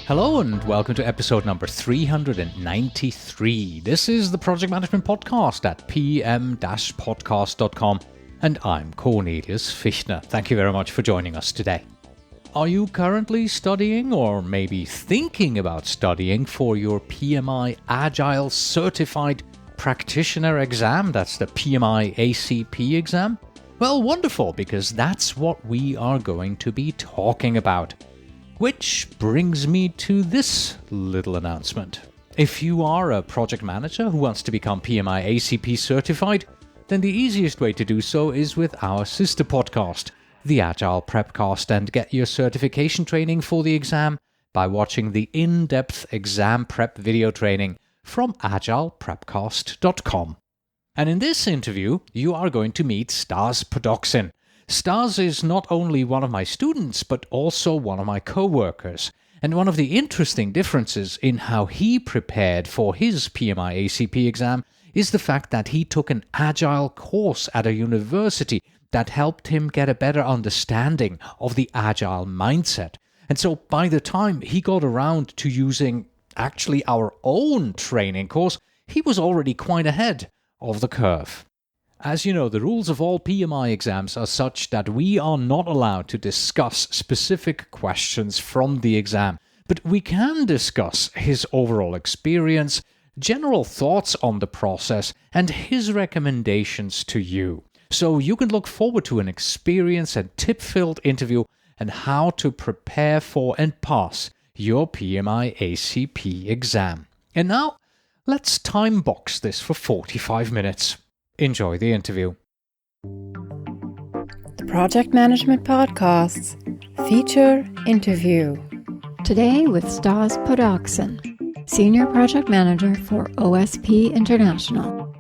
Hello and welcome to episode number 393. This is the Project Management Podcast at pm-podcast.com and I'm Cornelius Fichtner. Thank you very much for joining us today. Are you currently studying or maybe thinking about studying for your PMI Agile Certified Practitioner exam? That's the PMI-ACP exam? Well, wonderful, because that's what we are going to be talking about. Which brings me to this little announcement. If you are a project manager who wants to become PMI-ACP certified, then the easiest way to do so is with our sister podcast, the Agile Prepcast, and get your certification training for the exam by watching the in-depth exam prep video training from agileprepcast.com. And in this interview, you are going to meet Stas. Stas is not only one of my students, but also one of my co-workers. And one of the interesting differences in how he prepared for his PMI-ACP exam is the fact that he took an agile course at a university that helped him get a better understanding of the agile mindset. And so by the time he got around to using actually our own training course, he was already quite ahead of the curve. As you know, the rules of all PMI exams are such that we are not allowed to discuss specific questions from the exam, but we can discuss his overall experience, general thoughts on the process, and his recommendations to you. So you can look forward to an experience and tip-filled interview on how to prepare for and pass your PMI-ACP exam. And now, let's time box this for 45 minutes. Enjoy the interview. The Project Management Podcast's feature interview. Today with Stas, Senior Project Manager for OSP International.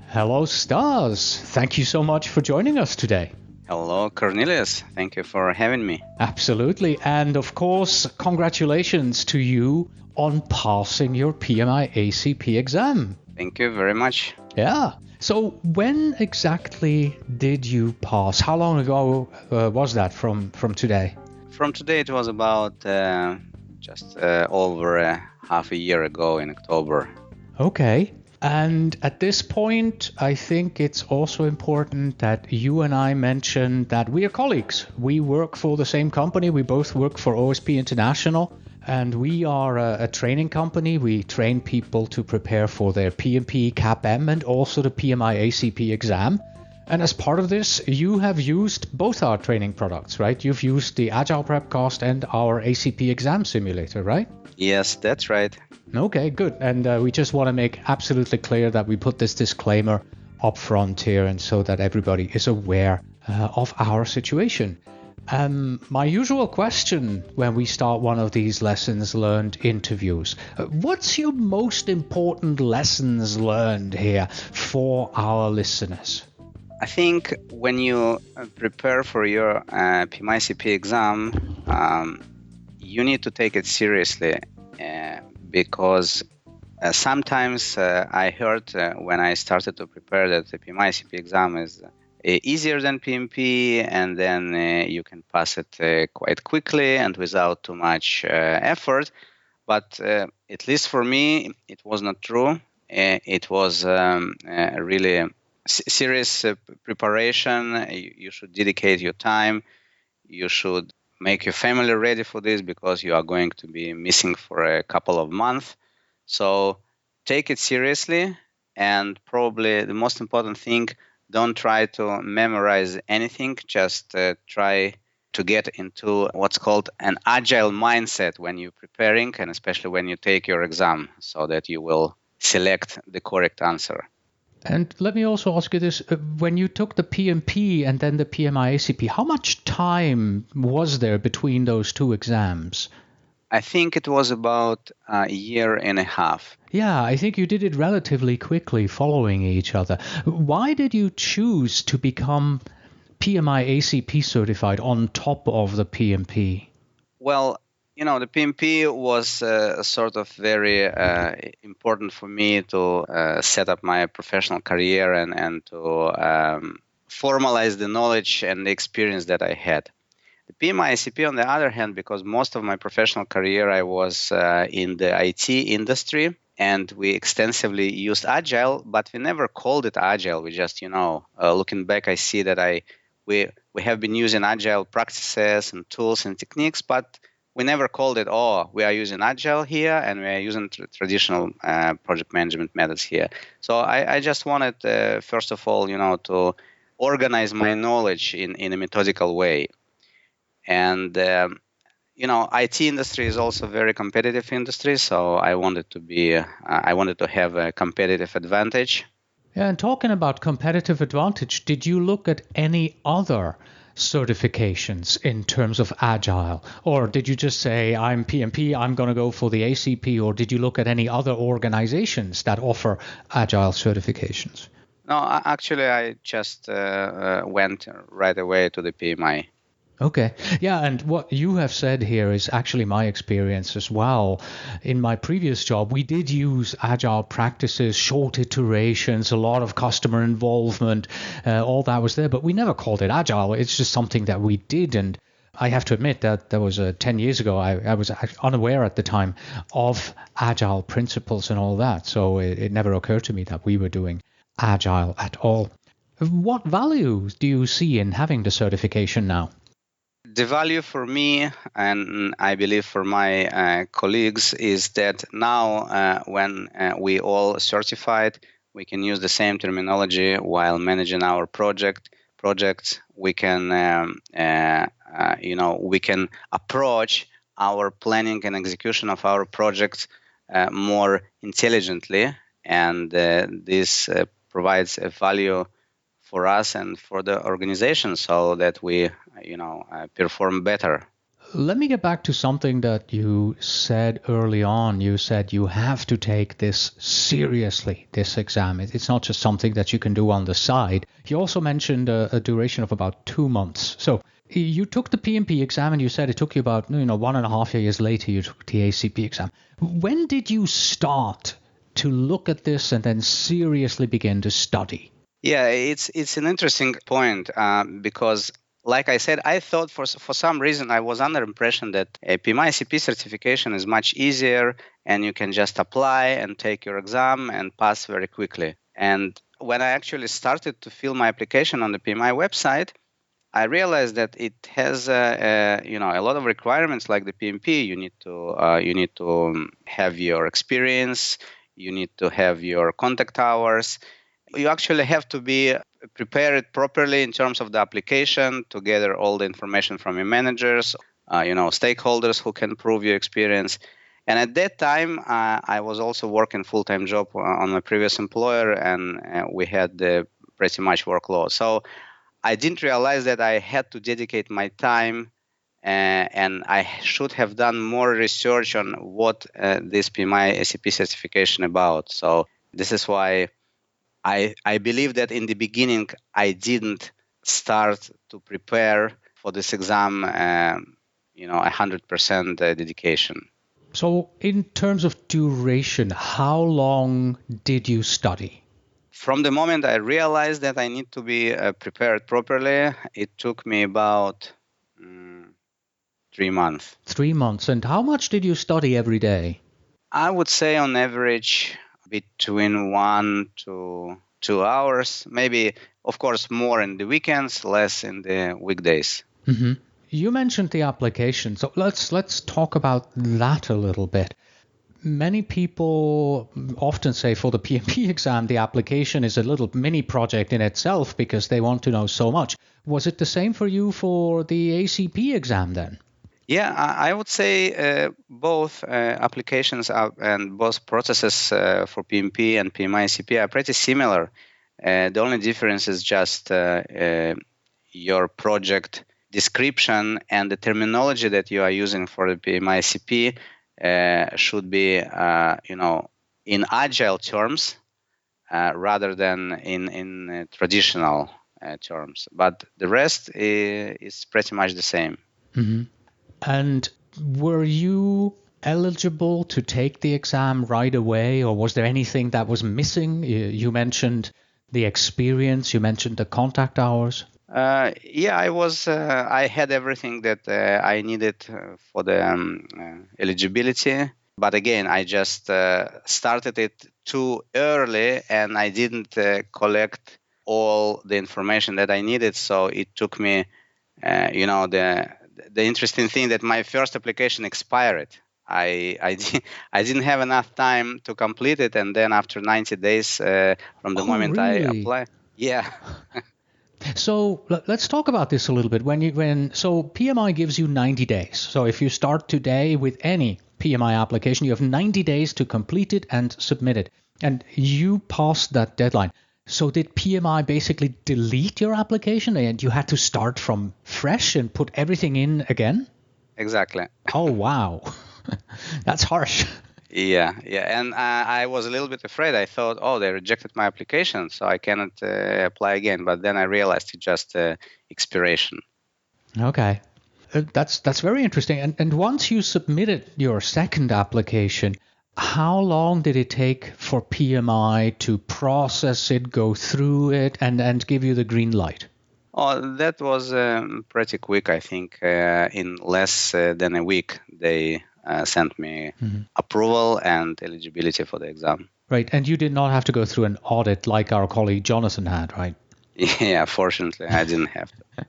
Hello, Stas. Thank you so much for joining us today. Hello, Cornelius. Thank you for having me. Absolutely. And of course, congratulations to you on passing your PMI-ACP exam. Thank you very much. Yeah. So when exactly did you pass? How long ago was that from today? From today, it was about just over half a year ago in October. Okay. And at this point, I think it's also important that you and I mention that we are colleagues. We work for the same company. We both work for OSP International, and we are a training company. We train people to prepare for their PMP, CAPM, and also the PMI-ACP exam. And as part of this, you have used both our training products, right? You've used the Agile Prepcast and our ACP exam simulator, right? Yes, that's right. Okay, good. And we just want to make absolutely clear that we put this disclaimer up front here, and so that everybody is aware of our situation. My usual question when we start one of these lessons learned interviews, what's your most important lessons learned here for our listeners? I think when you prepare for your PMI-ACP exam, you need to take it seriously. Because sometimes I heard when I started to prepare that the PMI-ACP exam is easier than PMP, and then you can pass it quite quickly and without too much effort. But at least for me, it was not true. It was a really serious preparation. You should dedicate your time. You should make your family ready for this, because you are going to be missing for a couple of months. So take it seriously, and probably the most important thing, don't try to memorize anything. Just try to get into what's called an agile mindset when you're preparing, and especially when you take your exam, so that you will select the correct answer. And let me also ask you this. When you took the PMP and then the PMI-ACP, how much time was there between those two exams? I think it was about a year and a half. Yeah, I think you did it relatively quickly following each other. Why did you choose to become PMI-ACP certified on top of the PMP? Well, The PMP was sort of very important for me to set up my professional career and to formalize the knowledge and the experience that I had. The PMI-ACP, on the other hand, because most of my professional career I was in the IT industry, and we extensively used Agile, but we never called it Agile. We just, looking back, I see that we have been using Agile practices and tools and techniques, but we never called it, we are using Agile here and we are using traditional project management methods here. So I just wanted, first of all, to organize my knowledge in a methodical way. And IT industry is also a very competitive industry, so I wanted to have a competitive advantage. Yeah, and talking about competitive advantage, did you look at any other certifications in terms of Agile? Or did you just say, I'm PMP, I'm going to go for the ACP? Or did you look at any other organizations that offer Agile certifications? No, actually, I just went right away to the PMI. Okay. Yeah, and what you have said here is actually my experience as well. In my previous job, we did use agile practices, short iterations, a lot of customer involvement, all that was there, but we never called it agile. It's just something that we did. And I have to admit that was 10 years ago. I was unaware at the time of agile principles and all that. So it never occurred to me that we were doing agile at all. What value do you see in having the certification now? The value for me, and I believe for my colleagues, is that now when we all certified, we can use the same terminology while managing our projects. We can, we can approach our planning and execution of our projects more intelligently, and this provides a value for us and for the organization, so that we, perform better. Let me get back to something that you said early on. You said you have to take this seriously, this exam. It's not just something that you can do on the side. You also mentioned a duration of about 2 months. So you took the PMP exam and you said it took you about 1.5 years later you took the ACP exam. When did you start to look at this and then seriously begin to study? Yeah, it's an interesting point because, like I said, I thought for some reason I was under impression that a PMI-ACP certification is much easier and you can just apply and take your exam and pass very quickly. And when I actually started to fill my application on the PMI website, I realized that it has a lot of requirements like the PMP. You need to have your experience, you need to have your contact hours. You actually have to be prepared properly in terms of the application to gather all the information from your managers, stakeholders who can prove your experience. And at that time, I was also working full-time job on my previous employer, and we had pretty much workload. So I didn't realize that I had to dedicate my time, and I should have done more research on what this PMI-ACP certification about. So this is why I believe that in the beginning, I didn't start to prepare for this exam, 100% dedication. So in terms of duration, how long did you study? From the moment I realized that I need to be prepared properly, it took me about 3 months. 3 months. And how much did you study every day? I would say on average between 1 to 2 hours, maybe, of course, more in the weekends, less in the weekdays. Mm-hmm. You mentioned the application, so let's talk about that a little bit. Many people often say for the PMP exam, the application is a little mini project in itself because they want to know so much. Was it the same for you for the ACP exam then? Yeah, I would say both applications and both processes for PMP and PMI-ACP are pretty similar. The only difference is just your project description and the terminology that you are using for the PMI-ACP should be, in agile terms rather than in traditional terms. But the rest is pretty much the same. Mm-hmm. And were you eligible to take the exam right away, or was there anything that was missing? You mentioned the experience, you mentioned the contact hours. Yeah, I was. I had everything that I needed for the eligibility. But again, I just started it too early, and I didn't collect all the information that I needed. So it took me, the interesting thing that my first application expired. I didn't have enough time to complete it, and then after 90 days from the Oh, moment I really? apply, yeah. So let's talk about this a little bit. So PMI gives you 90 days. So if you start today with any PMI application, you have 90 days to complete it and submit it. And you passed that deadline. So did PMI basically delete your application and you had to start from fresh and put everything in again? Exactly. Oh, wow. That's harsh. Yeah, and I was a little bit afraid. I thought, oh, they rejected my application, so I cannot apply again. But then I realized it's just expiration. Okay. That's very interesting. And once you submitted your second application, how long did it take for PMI to process it, go through it, and give you the green light? Oh, that was pretty quick. I think in less than a week, they sent me approval and eligibility for the exam. Right. And you did not have to go through an audit like our colleague Jonathan had, right? Yeah, fortunately, I didn't have to.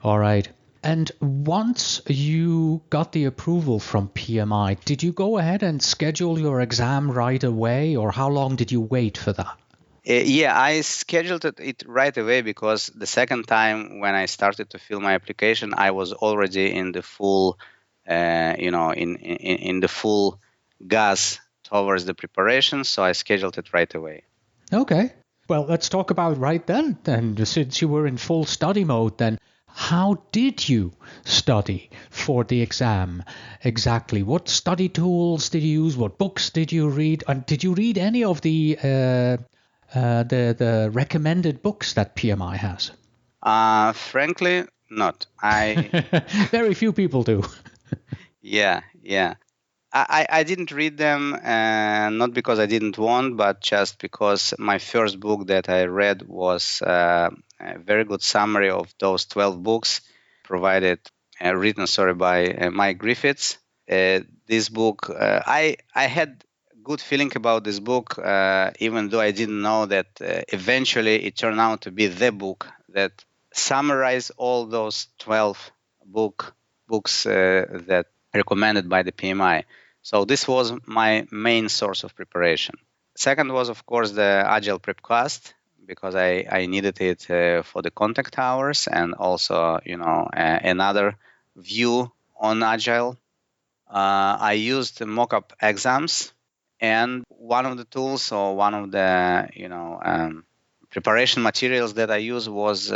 All right. And once you got the approval from PMI, did you go ahead and schedule your exam right away, or how long did you wait for that? Yeah, I scheduled it right away because the second time when I started to fill my application, I was already in the full, in the full gas towards the preparation. So I scheduled it right away. Okay. Well, let's talk about right then. Then, since you were in full study mode, then how did you study for the exam exactly? What study tools did you use? What books did you read? And did you read any of the recommended books that PMI has? Frankly, not. Very few people do. Yeah. I didn't read them, not because I didn't want, but just because my first book that I read was a very good summary of those 12 books provided, written, by Mike Griffiths. This book, I had good feeling about this book, even though I didn't know that eventually it turned out to be the book that summarized all those 12 books that recommended by the PMI. So this was my main source of preparation. Second was, of course, the Agile Prepcast, because I needed it for the contact hours and also, another view on Agile. I used mock-up exams, and one of the tools or one of the, preparation materials that I used was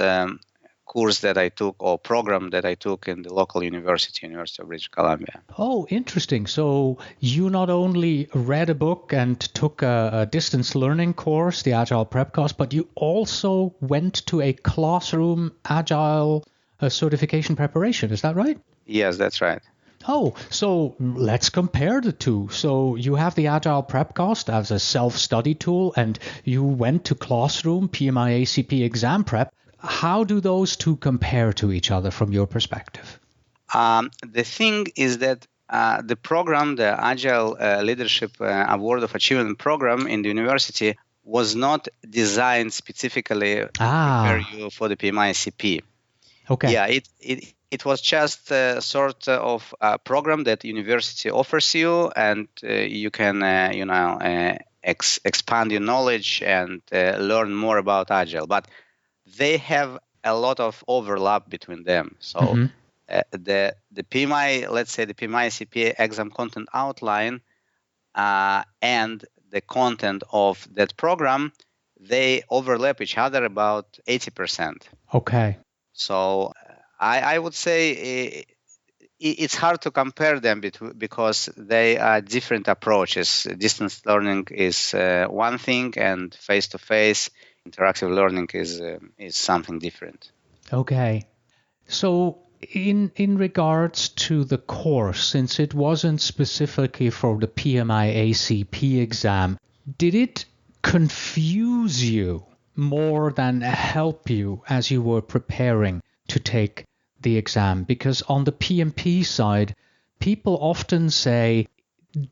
course that I took or program that I took in the local University of British Columbia. Oh, interesting. So you not only read a book and took a distance learning course, the Agile Prep course, but you also went to a classroom Agile certification preparation. Is that right? Yes, that's right. Oh, so let's compare the two. So you have the Agile Prepcast as a self-study tool, and you went to Classroom, PMI-ACP Exam Prep. How do those two compare to each other from your perspective? The thing is that the program, the Agile Leadership Award of Achievement program in the university, was not designed specifically to prepare you for the PMI-ACP. Okay. Yeah, it was just a sort of a program that university offers you, and you can expand your knowledge and learn more about Agile. But they have a lot of overlap between them. So the PMI, let's say the PMI-ACP exam content outline and the content of that program, they overlap each other about 80%. Okay. So I would say it's hard to compare them because they are different approaches. Distance learning is one thing, and face-to-face interactive learning is something different. Okay. So in regards to the course, since it wasn't specifically for the PMI-ACP exam, did it confuse you more than help you as you were preparing to take the exam? Because on the PMP side, people often say,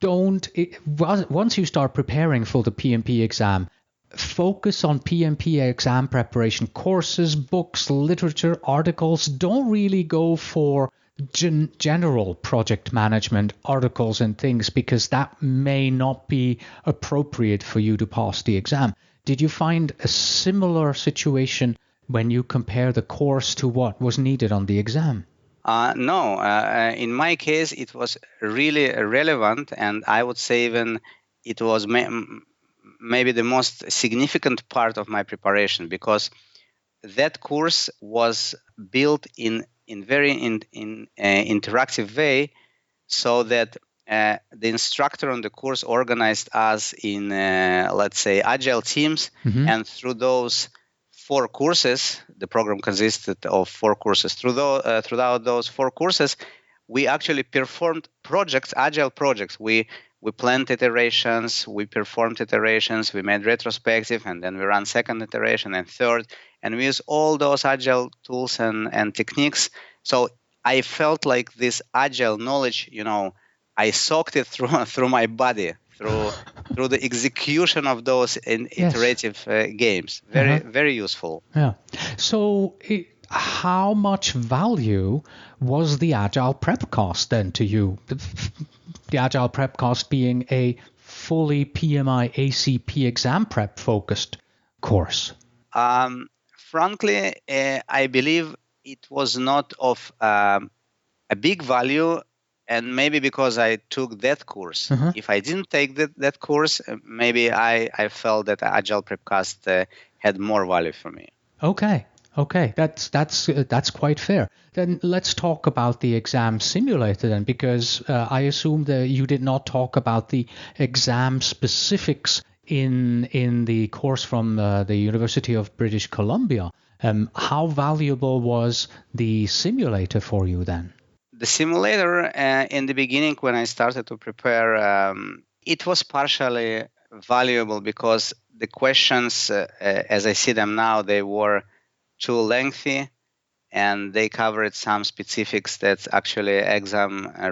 once you start preparing for the PMP exam, focus on PMP exam preparation courses, books, literature, articles. Don't really go for general project management articles and things, because that may not be appropriate for you to pass the exam. Did you find a similar situation when you compare the course to what was needed on the exam? No, in my case, it was really relevant, and I would say even it was maybe the most significant part of my preparation, because that course was built in very interactive way, so that the instructor on the course organized us in, let's say, agile teams, and through those 4 courses, the program consisted of 4 courses. Throughout those 4 courses, we actually performed projects, agile projects. We planned iterations, we performed iterations, we made retrospective, and then we ran second iteration and third, and we use all those agile tools and techniques. So I felt like this agile knowledge, I soaked it through my body, through the execution of those iterative games. Very useful. Yeah. So how much value was the Agile Prep cost then to you? The Agile Prep cost being a fully PMI-ACP Exam Prep focused course. Frankly, I believe it was not of a big value, and maybe because I took that course. If I didn't take that course, maybe I felt that Agile Prep cost had more value for me. Okay, that's quite fair. Then let's talk about the exam simulator then, because I assume that you did not talk about the exam specifics in the course from the University of British Columbia. How valuable was the simulator for you then? The simulator, in the beginning when I started to prepare, it was partially valuable because the questions, as I see them now, they were too lengthy, and they covered some specifics that actually a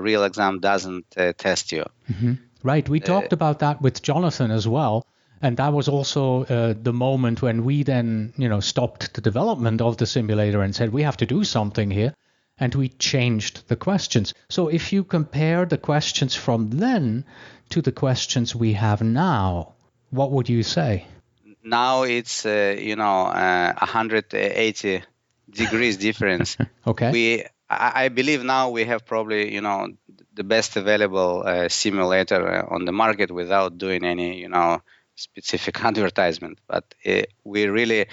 real exam doesn't test you. Right. We talked about that with Jonathan as well. And that was also the moment when we then, stopped the development of the simulator and said, we have to do something here. And we changed the questions. So if you compare the questions from then to the questions we have now, what would you say? Now it's 180 degrees difference. Okay. I believe now we have probably the best available simulator on the market without doing any specific advertisement. But we really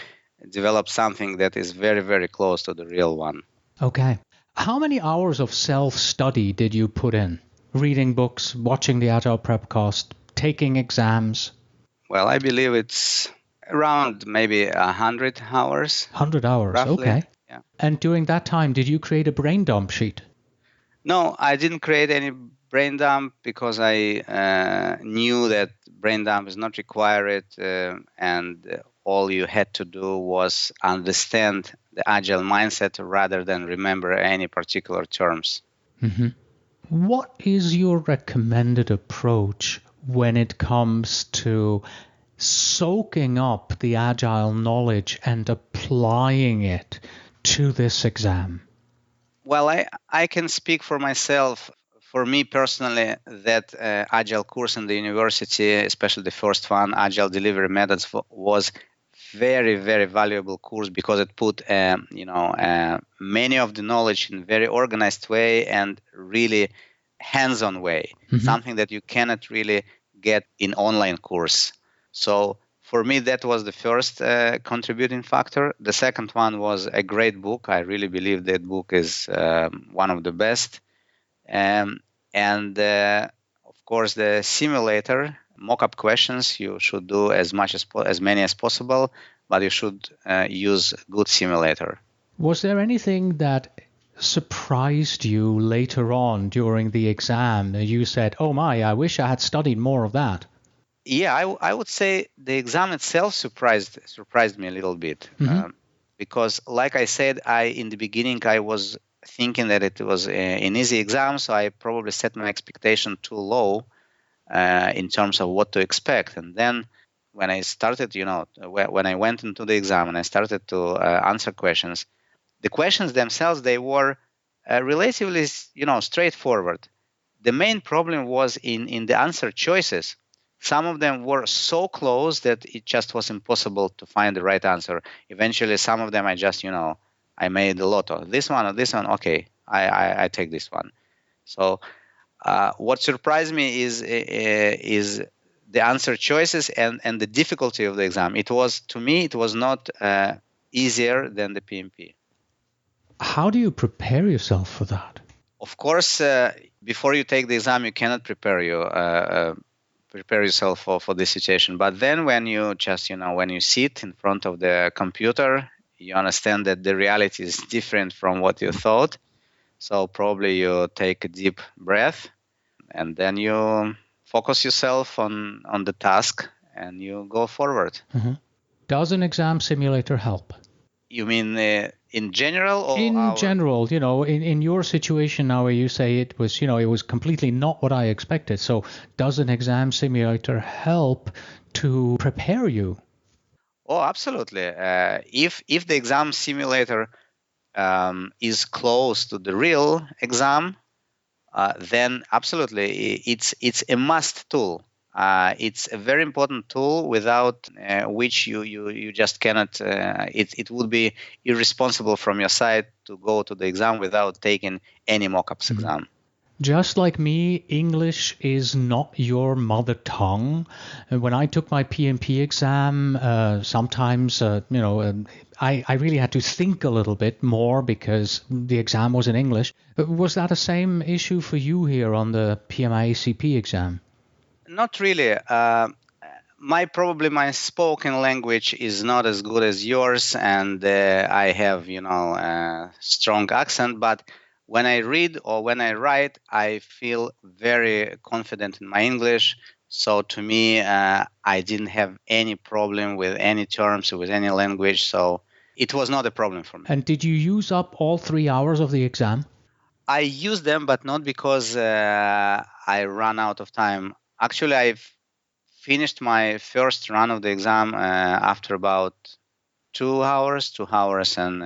developed something that is very, very close to the real one. Okay. How many hours of self-study did you put in? Reading books, watching the Agile Prep course, taking exams? Well, I believe it's around maybe 100 hours. 100 hours, roughly. Okay. Yeah. And during that time, did you create a brain dump sheet? No, I didn't create any brain dump because I knew that brain dump is not required, and all you had to do was understand the agile mindset rather than remember any particular terms. What is your recommended approach when it comes to soaking up the agile knowledge and applying it to this exam? Well, I can speak for myself. For me personally, that agile course in the university, especially the first one, Agile Delivery Methods, was very, very valuable course because it put many of the knowledge in a very organized way and really hands-on way, something that you cannot really get in online course. So for me, that was the first contributing factor. The second one was a great book. I really believe that book is one of the best. And of course, the simulator, mock-up questions, you should do as many as possible, but you should use good simulator. Was there anything that surprised you later on during the exam? You said, oh my, I wish I had studied more of that. Yeah, I would say the exam itself surprised me a little bit. Because like I said, in the beginning I was thinking that it was an easy exam, so I probably set my expectation too low in terms of what to expect. And then when I started, when I went into the exam and I started to answer questions, the questions themselves, they were relatively, straightforward. The main problem was in the answer choices. Some of them were so close that it just was impossible to find the right answer. Eventually, some of them I just, I made a lot of this one or this one. Okay, I take this one. So what surprised me is the answer choices and the difficulty of the exam. It was not easier than the PMP. How do you prepare yourself for that? Of course, before you take the exam, you cannot prepare yourself for this situation. But then when you just, when you sit in front of the computer, you understand that the reality is different from what you thought. So probably you take a deep breath and then you focus yourself on the task and you go forward. Does an exam simulator help? You mean in general? Or in general, in your situation now where you say it was completely not what I expected. So does an exam simulator help to prepare you? Oh, absolutely. If the exam simulator is close to the real exam, then absolutely it's a must tool. It's a very important tool without which you just cannot. It would be irresponsible from your side to go to the exam without taking any mock-ups exam. Just like me, English is not your mother tongue. And when I took my PMP exam, sometimes, I really had to think a little bit more because the exam was in English. Was that a same issue for you here on the PMI-ACP exam? Not really. My spoken language is not as good as yours, and I have, a strong accent, but when I read or when I write, I feel very confident in my English. So to me, I didn't have any problem with any terms, with any language. So it was not a problem for me. And did you use up all 3 hours of the exam? I used them, but not because I ran out of time. Actually, I've finished my first run of the exam after about 2 hours and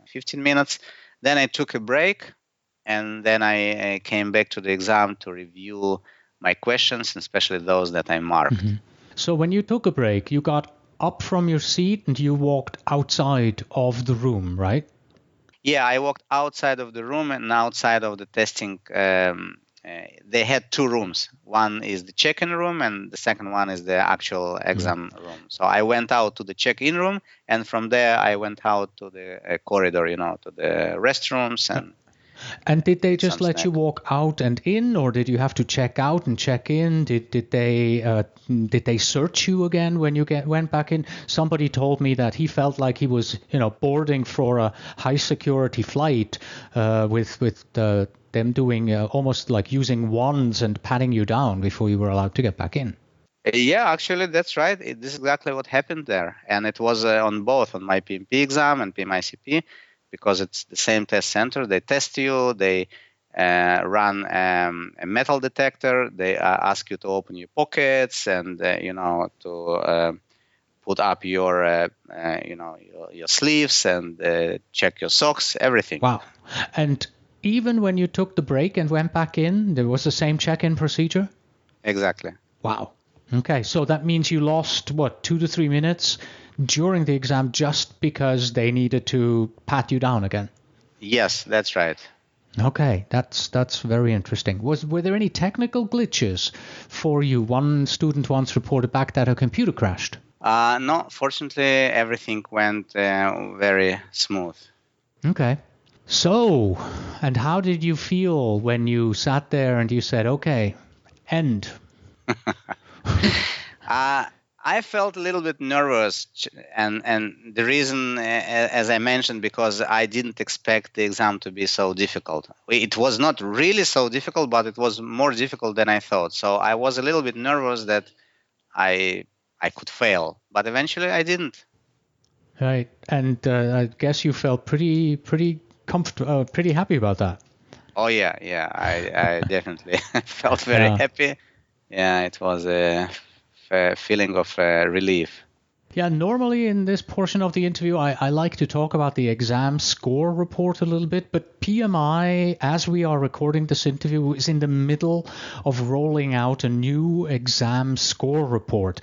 15 minutes. Then I took a break, and then I came back to the exam to review my questions, and especially those that I marked. So when you took a break, you got up from your seat and you walked outside of the room, right? Yeah, I walked outside of the room and outside of the testing. They had 2 rooms. One is the check-in room, and the second one is the actual exam room. So I went out to the check-in room, and from there I went out to the corridor, to the restrooms. And did they just let you walk out and in, or did you have to check out and check in? Did they search you again when you went back in? Somebody told me that he felt like he was boarding for a high security flight with them doing almost like using wands and patting you down before you were allowed to get back in. Yeah, actually, that's right. This is exactly what happened there. And it was on my PMP exam and PMI-ACP, because it's the same test center. They test you, they run a metal detector, they ask you to open your pockets and, to put up your sleeves and check your socks, everything. Wow. And even when you took the break and went back in, there was the same check-in procedure? Exactly. Wow. Okay, so that means you lost, 2 to 3 minutes during the exam just because they needed to pat you down again? Yes, that's right. Okay, that's very interesting. Were there any technical glitches for you? One student once reported back that her computer crashed. No, fortunately, everything went very smooth. Okay. So, and how did you feel when you sat there and you said, okay, end? I felt a little bit nervous, and the reason, as I mentioned, because I didn't expect the exam to be so difficult. It was not really so difficult, but it was more difficult than I thought. So I was a little bit nervous that I could fail, but eventually I didn't. Right. And I guess you felt pretty comfortable, pretty happy about that. Oh yeah, I definitely felt very Yeah. happy. Yeah, it was a feeling of relief. Yeah, normally in this portion of the interview, I like to talk about the exam score report a little bit, but PMI, as we are recording this interview, is in the middle of rolling out a new exam score report.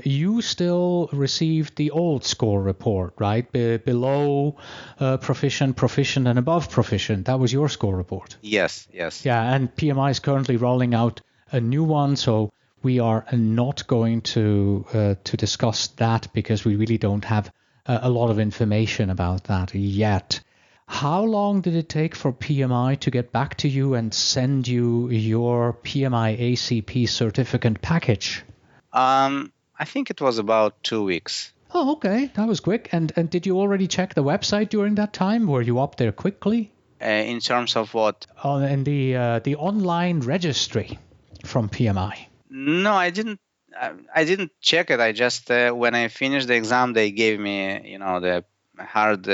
You still received the old score report, right? Below proficient, and above proficient. That was your score report. Yes. Yeah, and PMI is currently rolling out a new one, so we are not going to discuss that because we really don't have a lot of information about that yet. How long did it take for PMI to get back to you and send you your PMI-ACP certificate package? I think it was about 2 weeks. Oh, okay, that was quick. And did you already check the website during that time? Were you up there quickly? In terms of what? In the online registry from PMI. No, I didn't. I didn't check it. I just when I finished the exam, they gave me, the hard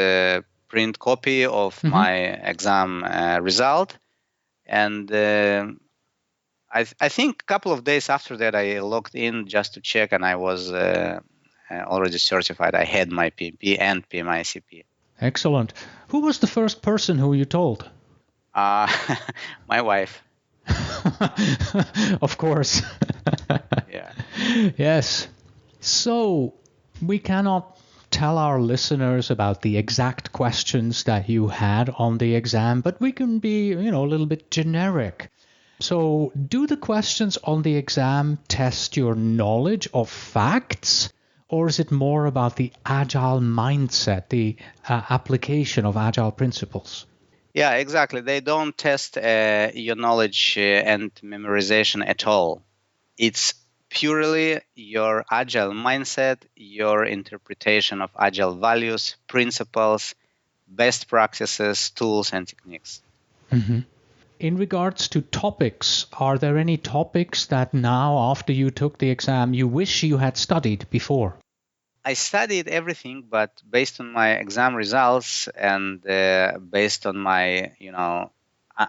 print copy of my exam result, and I think a couple of days after that, I logged in just to check, and I was already certified. I had my PMP and PMI-ACP. Excellent. Who was the first person who you told? My wife. Of course. Yeah. Yes. So we cannot tell our listeners about the exact questions that you had on the exam, but we can be, a little bit generic. So do the questions on the exam test your knowledge of facts, or is it more about the agile mindset, the application of agile principles? Yeah, exactly. They don't test your knowledge and memorization at all. It's purely your agile mindset, your interpretation of agile values, principles, best practices, tools, and techniques. Mm-hmm. In regards to topics, are there any topics that now, after you took the exam, you wish you had studied before? I studied everything, but based on my exam results and based on my,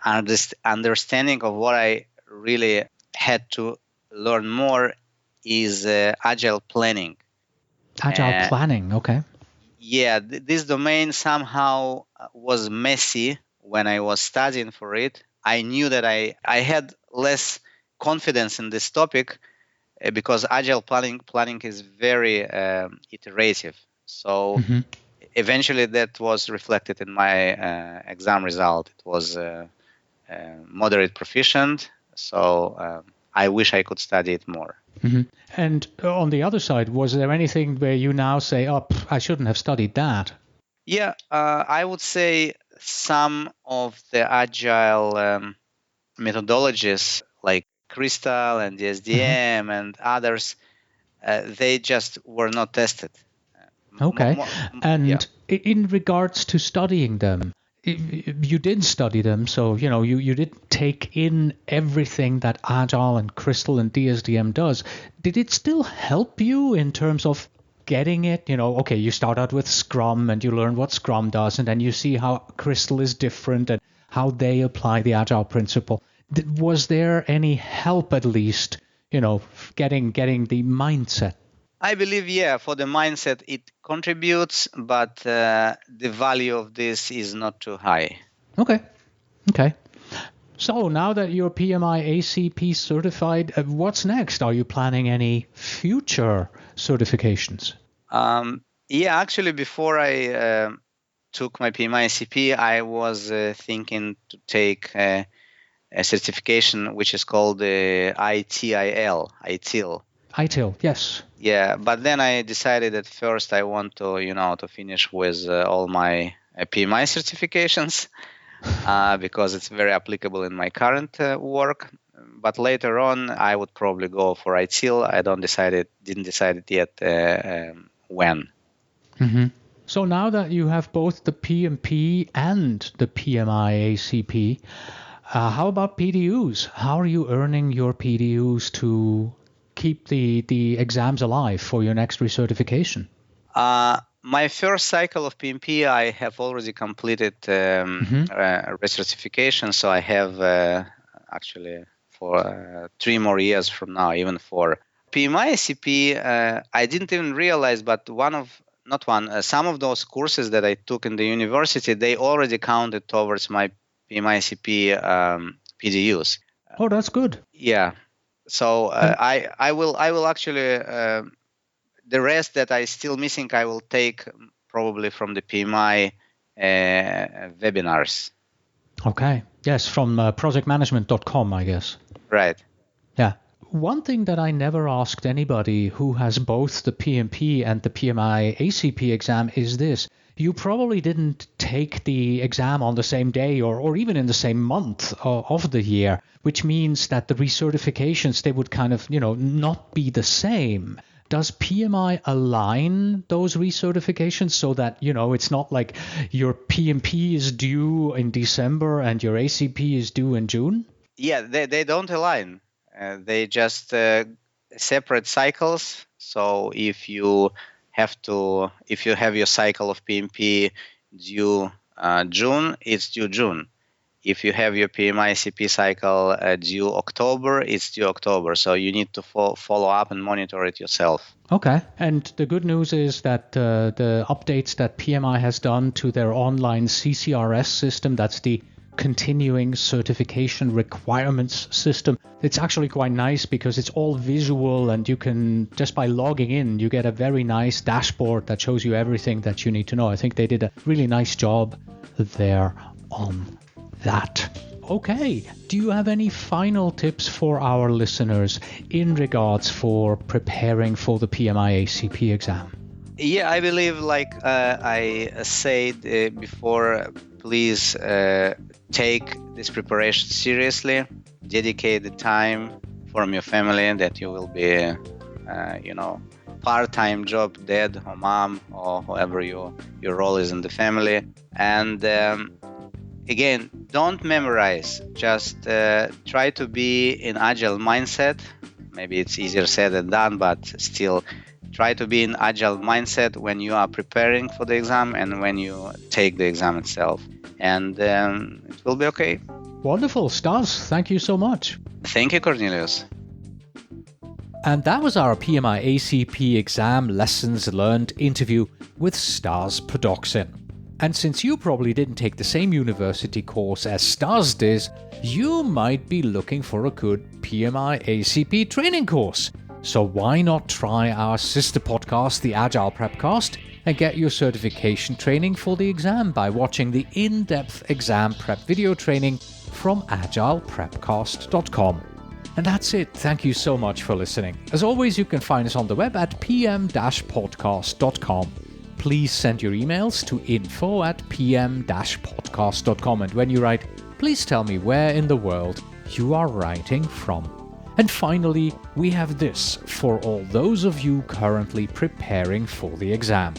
understanding of what I really had to learn more is agile planning. Agile planning, okay. Yeah, this domain somehow was messy when I was studying for it. I knew that I had less confidence in this topic because agile planning is very iterative. So eventually that was reflected in my exam result. It was moderate proficient. So I wish I could study it more. And on the other side, was there anything where you now say, oh, I shouldn't have studied that? Yeah, I would say some of the agile methodologies like Crystal and the SDM and others, they just were not tested. Okay. And in regards to studying them, you did study them, so you did take in everything that Agile and Crystal and DSDM does. Did it still help you in terms of getting it? Okay, you start out with Scrum and you learn what Scrum does, and then you see how Crystal is different and how they apply the Agile principle. Was there any help, at least, getting the mindset? I believe, yeah, for the mindset it contributes, but the value of this is not too high. Okay. So now that you're PMI-ACP certified, what's next? Are you planning any future certifications? Yeah, actually, before I took my PMI-ACP, I was thinking to take a certification which is called ITIL. ITIL, yes. Yeah, but then I decided that first I want to, to finish with all my PMI certifications because it's very applicable in my current work. but later on I would probably go for ITIL. I didn't decide it yet when. Mm-hmm. So now that you have both the PMP and the PMI-ACP, how about PDUs? How are you earning your PDUs to keep the exams alive for your next recertification? My first cycle of PMP, I have already completed recertification, so I have actually for 3 more years from now, even for PMI-ACP. I didn't even realize, but some of those courses that I took in the university, they already counted towards my PMI-ACP PDUs. Oh, that's good. Yeah. So I will actually the rest that I still missing, I will take probably from the PMI webinars. Okay. Yes, from projectmanagement.com, I guess. Right. Yeah. One thing that I never asked anybody who has both the PMP and the PMI-ACP exam is this. You probably didn't take the exam on the same day or even in the same month of the year, which means that the recertifications, they would kind of, not be the same. Does PMI align those recertifications so that, it's not like your PMP is due in December and your ACP is due in June? Yeah, they don't align. They just separate cycles. So if you have your cycle of PMP due June, it's due June. If you have your PMI-ACP cycle due October, it's due October. So you need to follow up and monitor it yourself. Okay. And the good news is that the updates that PMI has done to their online CCRS system, that's the continuing certification requirements system, it's actually quite nice because it's all visual, and you can, just by logging in, you get a very nice dashboard that shows you everything that you need to know. I think they did a really nice job there on that. Okay, do you have any final tips for our listeners in regards for preparing for the PMI-ACP exam? Yeah, I believe, like I said before, please take this preparation seriously. Dedicate the time from your family that you will be, part-time job, dad or mom or whoever your role is in the family. And again, don't memorize. Just try to be in agile mindset. Maybe it's easier said than done, but still try to be in agile mindset when you are preparing for the exam and when you take the exam itself. And it will be okay. Wonderful. Stas, thank you so much. Thank you, Cornelius. And that was our PMI-ACP exam lessons learned interview with Stas Podoksin. And since you probably didn't take the same university course as Stas did, you might be looking for a good PMI-ACP training course. So why not try our sister podcast, the Agile Prepcast, and get your certification training for the exam by watching the in-depth exam prep video training from agileprepcast.com. And that's it. Thank you so much for listening. As always, you can find us on the web at pm-podcast.com. Please send your emails to info@pm-podcast.com, and when you write, please tell me where in the world you are writing from. And finally, we have this for all those of you currently preparing for the exam.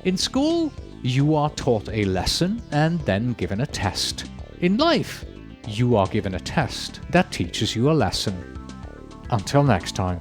In school, you are taught a lesson and then given a test. In life, you are given a test that teaches you a lesson. Until next time.